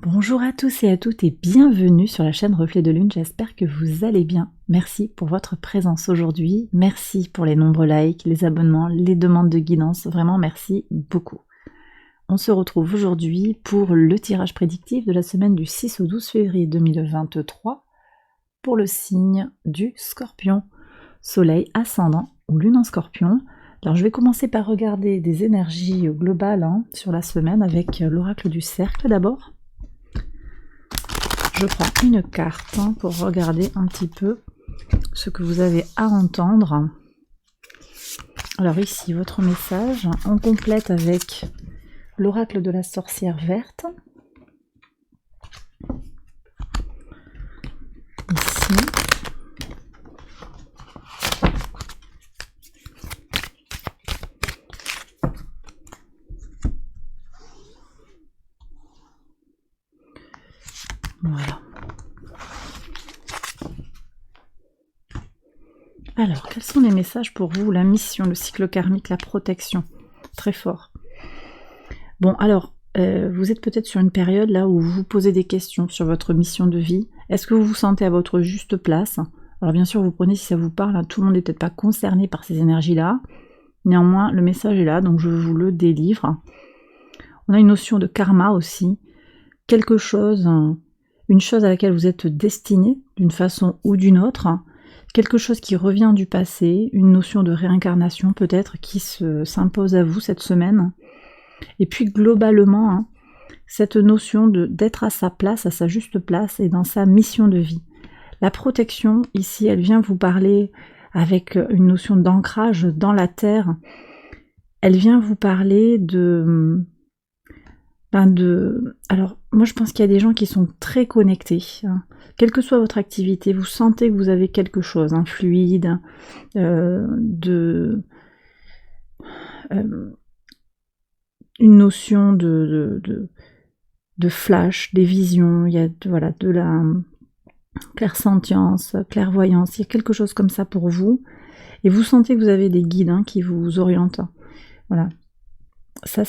Bonjour à tous et à toutes et bienvenue sur la chaîne Reflet de Lune, j'espère que vous allez bien. Merci pour votre présence aujourd'hui, merci pour les nombreux likes, les abonnements, les demandes de guidance, vraiment merci beaucoup. On se retrouve aujourd'hui pour le tirage prédictif de la semaine du 6 au 12 février 2023 pour le signe du Scorpion, Soleil ascendant ou Lune en Scorpion. Alors je vais commencer par regarder des énergies globales sur la semaine avec l'oracle du cercle d'abord. Je prends une carte pour regarder un petit peu ce que vous avez à entendre. Alors ici, votre message, on complète avec l'oracle de la sorcière verte. Ici. Voilà. Alors, quels sont les messages pour vous? La mission, le cycle karmique, la protection. Très fort. Bon, alors, vous êtes peut-être sur une période là où vous vous posez des questions sur votre mission de vie. Est-ce que vous vous sentez à votre juste place? Alors bien sûr, vous prenez si ça vous parle, tout le monde n'est peut-être pas concerné par ces énergies-là. Néanmoins, le message est là, donc je vous le délivre. On a une notion de karma aussi. Quelque chose... une chose à laquelle vous êtes destiné d'une façon ou d'une autre, quelque chose qui revient du passé, une notion de réincarnation peut-être qui s'impose à vous cette semaine. Et puis globalement, cette notion d'être à sa place, à sa juste place et dans sa mission de vie. La protection, ici, elle vient vous parler avec une notion d'ancrage dans la terre. Elle vient vous parler alors, moi je pense qu'il y a des gens qui sont très connectés. Quelle que soit votre activité, vous sentez que vous avez quelque chose, un fluide, une notion de flash, des visions, il y a de la clairsentience, clairvoyance, il y a quelque chose comme ça pour vous. Et vous sentez que vous avez des guides qui vous orientent. Voilà. Ça,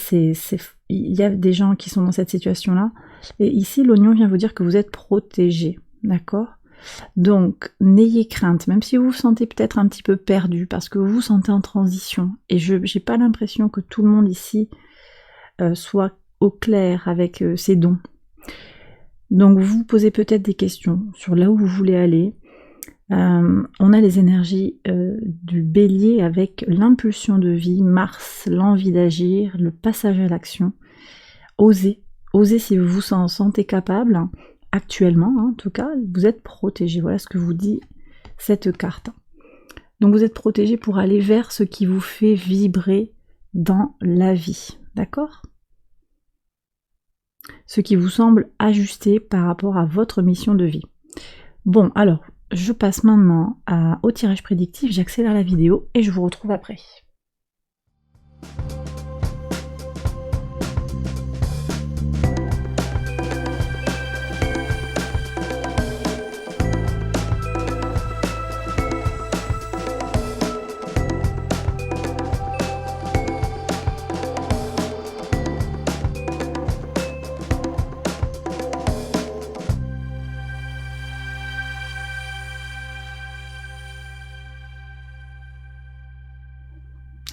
il y a des gens qui sont dans cette situation-là. Et ici, l'oignon vient vous dire que vous êtes protégé. D'accord? Donc, n'ayez crainte, même si vous vous sentez peut-être un petit peu perdu, parce que vous vous sentez en transition. Et je n'ai pas l'impression que tout le monde ici soit au clair avec ses dons. Donc, vous vous posez peut-être des questions sur là où vous voulez aller. On a les énergies du bélier avec l'impulsion de vie, Mars, l'envie d'agir, le passage à l'action. Osez si vous vous en sentez capable, actuellement en tout cas, vous êtes protégé. Voilà ce que vous dit cette carte. Donc vous êtes protégé pour aller vers ce qui vous fait vibrer dans la vie, d'accord? Ce qui vous semble ajusté par rapport à votre mission de vie. Bon, alors, je passe maintenant au tirage prédictif, j'accélère la vidéo et je vous retrouve après.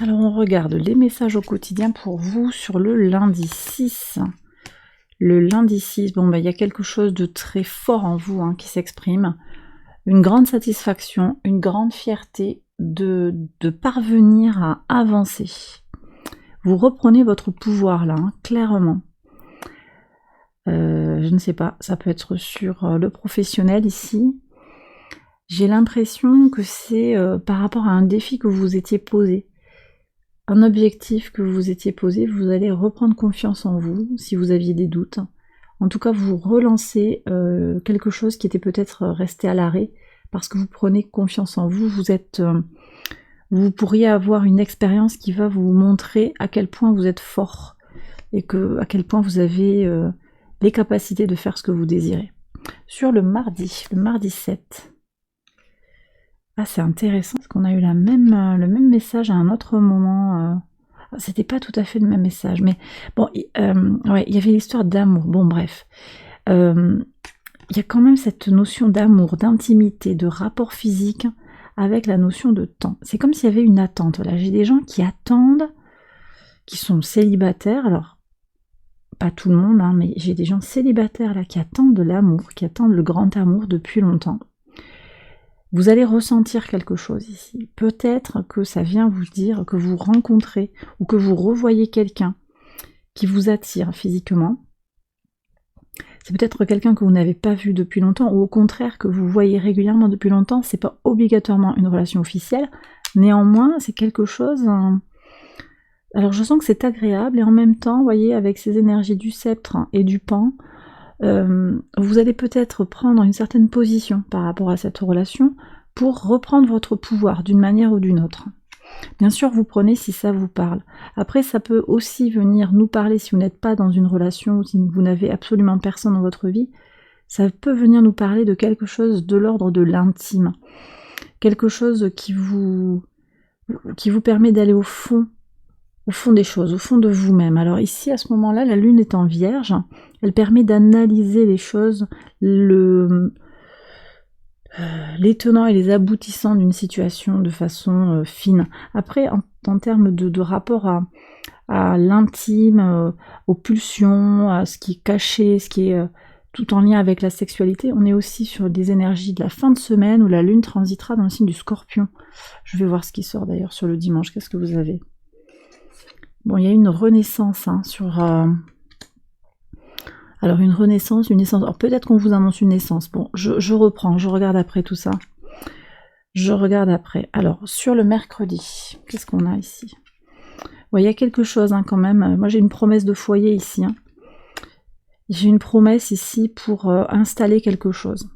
Alors on regarde les messages au quotidien pour vous sur le lundi 6. Le lundi 6, bon il y a quelque chose de très fort en vous qui s'exprime. Une grande satisfaction, une grande fierté de parvenir à avancer. Vous reprenez votre pouvoir là, clairement. Je ne sais pas, ça peut être sur le professionnel ici. J'ai l'impression que c'est par rapport à un défi que vous vous étiez posé. Un objectif que vous étiez posé, vous allez reprendre confiance en vous, si vous aviez des doutes. En tout cas, vous relancez quelque chose qui était peut-être resté à l'arrêt, parce que vous prenez confiance en vous, vous pourriez avoir une expérience qui va vous montrer à quel point vous êtes fort, et à quel point vous avez les capacités de faire ce que vous désirez. Sur le mardi 7, ah, c'est intéressant parce qu'on a eu le même message à un autre moment. C'était pas tout à fait le même message, mais bon, ouais, il y avait l'histoire d'amour. Bon, bref. Il y a quand même cette notion d'amour, d'intimité, de rapport physique avec la notion de temps. C'est comme s'il y avait une attente. Voilà, j'ai des gens qui attendent, qui sont célibataires. Alors, pas tout le monde, hein, mais j'ai des gens célibataires là qui attendent de l'amour, qui attendent le grand amour depuis longtemps. Vous allez ressentir quelque chose ici. Peut-être que ça vient vous dire que vous rencontrez ou que vous revoyez quelqu'un qui vous attire physiquement. C'est peut-être quelqu'un que vous n'avez pas vu depuis longtemps ou au contraire que vous voyez régulièrement depuis longtemps. C'est pas obligatoirement une relation officielle. Néanmoins, c'est quelque chose... Alors je sens que c'est agréable et en même temps, vous voyez, avec ces énergies du sceptre et du pan, vous allez peut-être prendre une certaine position par rapport à cette relation pour reprendre votre pouvoir d'une manière ou d'une autre. Bien sûr, vous prenez si ça vous parle. Après, ça peut aussi venir nous parler si vous n'êtes pas dans une relation ou si vous n'avez absolument personne dans votre vie. Ça peut venir nous parler de quelque chose de l'ordre de l'intime. Quelque chose qui vous permet d'aller au fond des choses, au fond de vous-même. Alors ici, à ce moment-là, la lune est en vierge. Elle permet d'analyser les choses, les tenants et les aboutissants d'une situation de façon fine. Après, en termes de rapport à l'intime, aux pulsions, à ce qui est caché, ce qui est tout en lien avec la sexualité, on est aussi sur des énergies de la fin de semaine où la lune transitera dans le signe du Scorpion. Je vais voir ce qui sort d'ailleurs sur le dimanche. Qu'est-ce que vous avez ? Bon, il y a une renaissance sur... Alors une renaissance, une naissance. Alors peut-être qu'on vous annonce une naissance. Bon, je reprends, je regarde après tout ça. Je regarde après. Alors, sur le mercredi, qu'est-ce qu'on a ici ? Bon, il y a quelque chose quand même. Moi j'ai une promesse de foyer ici. J'ai une promesse ici pour installer quelque chose.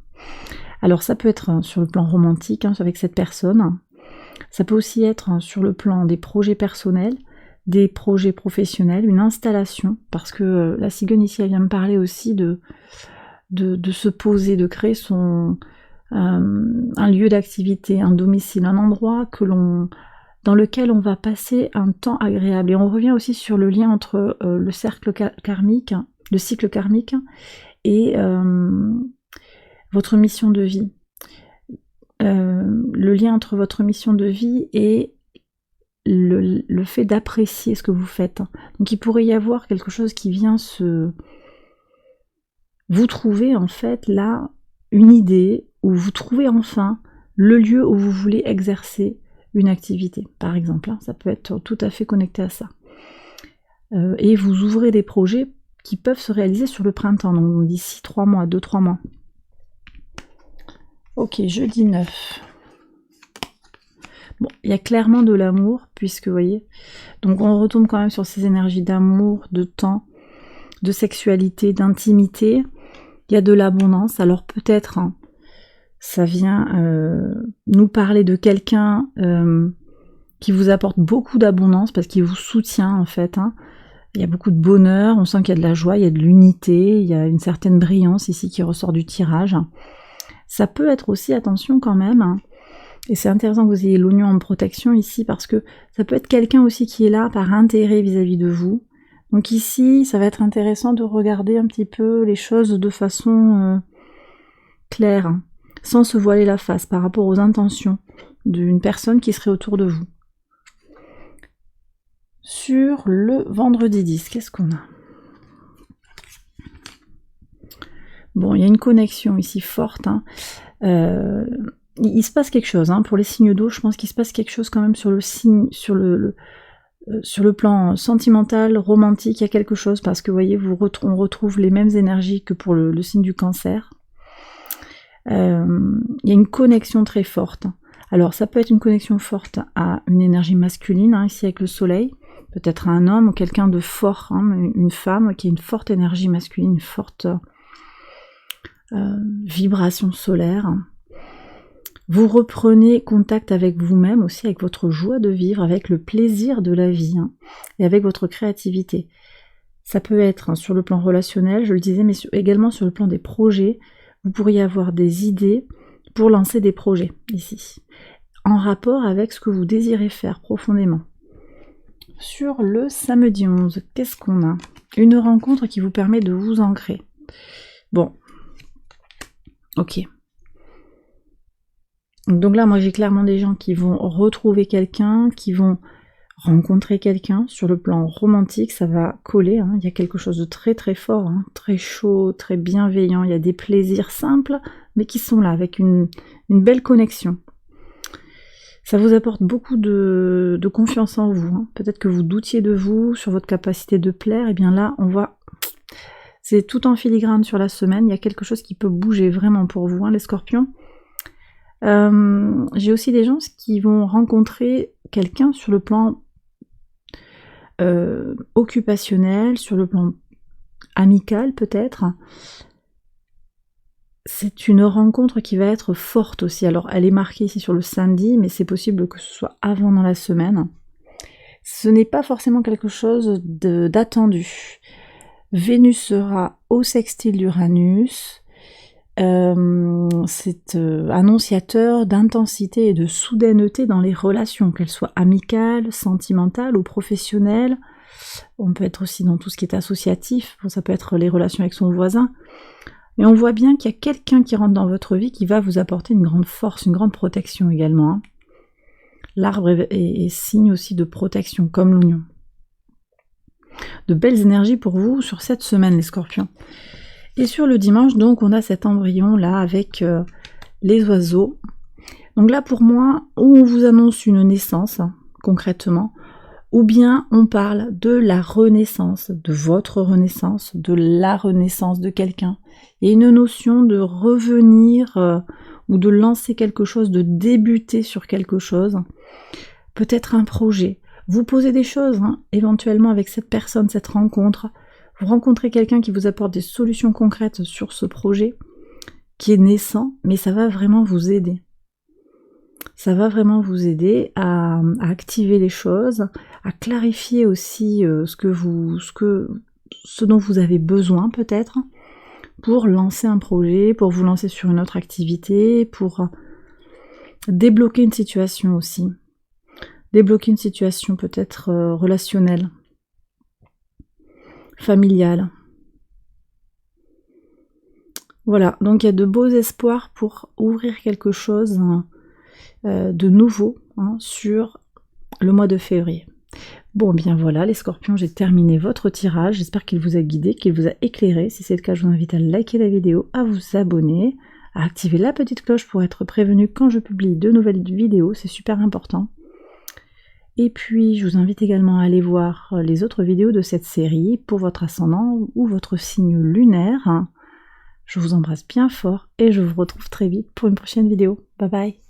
Alors ça peut être sur le plan romantique, avec cette personne. Ça peut aussi être sur le plan des projets personnels, des projets professionnels, une installation, parce que la cigogne ici, elle vient me parler aussi de se poser, de créer un lieu d'activité, un domicile, un endroit dans lequel on va passer un temps agréable. Et on revient aussi sur le lien entre le cycle karmique et votre mission de vie. Le lien entre votre mission de vie et le fait d'apprécier ce que vous faites. Donc il pourrait y avoir quelque chose qui vient vous trouver en fait là une idée, où vous trouvez enfin le lieu où vous voulez exercer une activité, par exemple. Ça peut être tout à fait connecté à ça. Et vous ouvrez des projets qui peuvent se réaliser sur le printemps, donc d'ici 3 mois, 2-3 mois. Ok, jeudi 9. Bon, il y a clairement de l'amour, puisque, vous voyez, donc on retombe quand même sur ces énergies d'amour, de temps, de sexualité, d'intimité. Il y a de l'abondance, alors peut-être, ça vient nous parler de quelqu'un qui vous apporte beaucoup d'abondance, parce qu'il vous soutient, en fait. Il y a beaucoup de bonheur, on sent qu'il y a de la joie, il y a de l'unité, il y a une certaine brillance ici qui ressort du tirage. Ça peut être aussi, attention quand même, et c'est intéressant que vous ayez l'oignon en protection ici, parce que ça peut être quelqu'un aussi qui est là par intérêt vis-à-vis de vous. Donc ici, ça va être intéressant de regarder un petit peu les choses de façon claire, sans se voiler la face par rapport aux intentions d'une personne qui serait autour de vous. Sur le vendredi 10, qu'est-ce qu'on a ? Bon, il y a une connexion ici forte. Il se passe quelque chose, pour les signes d'eau, je pense qu'il se passe quelque chose quand même sur le plan sentimental, romantique, il y a quelque chose, parce que vous voyez, on retrouve les mêmes énergies que pour le signe du cancer. Il y a une connexion très forte. Alors ça peut être une connexion forte à une énergie masculine, ici avec le soleil, peut-être à un homme ou quelqu'un de fort, une femme qui a une forte énergie masculine, une forte vibration solaire. Vous reprenez contact avec vous-même aussi, avec votre joie de vivre, avec le plaisir de la vie, et avec votre créativité. Ça peut être sur le plan relationnel, je le disais, mais également sur le plan des projets. Vous pourriez avoir des idées pour lancer des projets ici, en rapport avec ce que vous désirez faire profondément. Sur le samedi 11, qu'est-ce qu'on a ? Une rencontre qui vous permet de vous ancrer. Bon, ok. Donc là, moi j'ai clairement des gens qui vont retrouver quelqu'un, qui vont rencontrer quelqu'un. Sur le plan romantique, ça va coller, hein. Il y a quelque chose de très très fort, hein, très chaud, très bienveillant. Il y a des plaisirs simples, mais qui sont là, avec une belle connexion. Ça vous apporte beaucoup de confiance en vous, hein. Peut-être que vous doutiez de vous, sur votre capacité de plaire, et bien là, on voit... C'est tout en filigrane sur la semaine, il y a quelque chose qui peut bouger vraiment pour vous, hein, les scorpions. J'ai aussi des gens qui vont rencontrer quelqu'un sur le plan occupationnel, sur le plan amical peut-être. C'est une rencontre qui va être forte aussi. Alors elle est marquée ici sur le samedi, mais c'est possible que ce soit avant dans la semaine. Ce n'est pas forcément quelque chose d'attendu. Vénus sera au sextile d'Uranus. C'est annonciateur d'intensité et de soudaineté dans les relations, qu'elles soient amicales, sentimentales ou professionnelles. On peut être aussi dans tout ce qui est associatif, ça peut être les relations avec son voisin. Mais on voit bien qu'il y a quelqu'un qui rentre dans votre vie qui va vous apporter une grande force, une grande protection également, hein. L'arbre est signe aussi de protection, comme l'oignon. De belles énergies pour vous sur cette semaine, les scorpions. Et sur le dimanche, donc, on a cet embryon là avec les oiseaux. Donc là, pour moi, où on vous annonce une naissance, concrètement, ou bien on parle de la renaissance, de votre renaissance, de la renaissance de quelqu'un. Il y a une notion de revenir ou de lancer quelque chose, de débuter sur quelque chose. Peut-être un projet. Vous posez des choses, hein, éventuellement avec cette personne, cette rencontre. Vous rencontrez quelqu'un qui vous apporte des solutions concrètes sur ce projet qui est naissant, mais ça va vraiment vous aider. Ça va vraiment vous aider à activer les choses, à clarifier aussi ce dont vous avez besoin peut-être pour lancer un projet, pour vous lancer sur une autre activité, pour débloquer une situation aussi. Débloquer une situation peut-être relationnelle, familiale. Voilà, donc il y a de beaux espoirs pour ouvrir quelque chose de nouveau, hein, sur le mois de février. Bon, bien voilà, les scorpions, j'ai terminé votre tirage. J'espère qu'il vous a guidé, qu'il vous a éclairé. Si c'est le cas, je vous invite à liker la vidéo, à vous abonner, à activer la petite cloche pour être prévenu quand je publie de nouvelles vidéos. C'est super important. Et puis, je vous invite également à aller voir les autres vidéos de cette série pour votre ascendant ou votre signe lunaire. Je vous embrasse bien fort et je vous retrouve très vite pour une prochaine vidéo. Bye bye!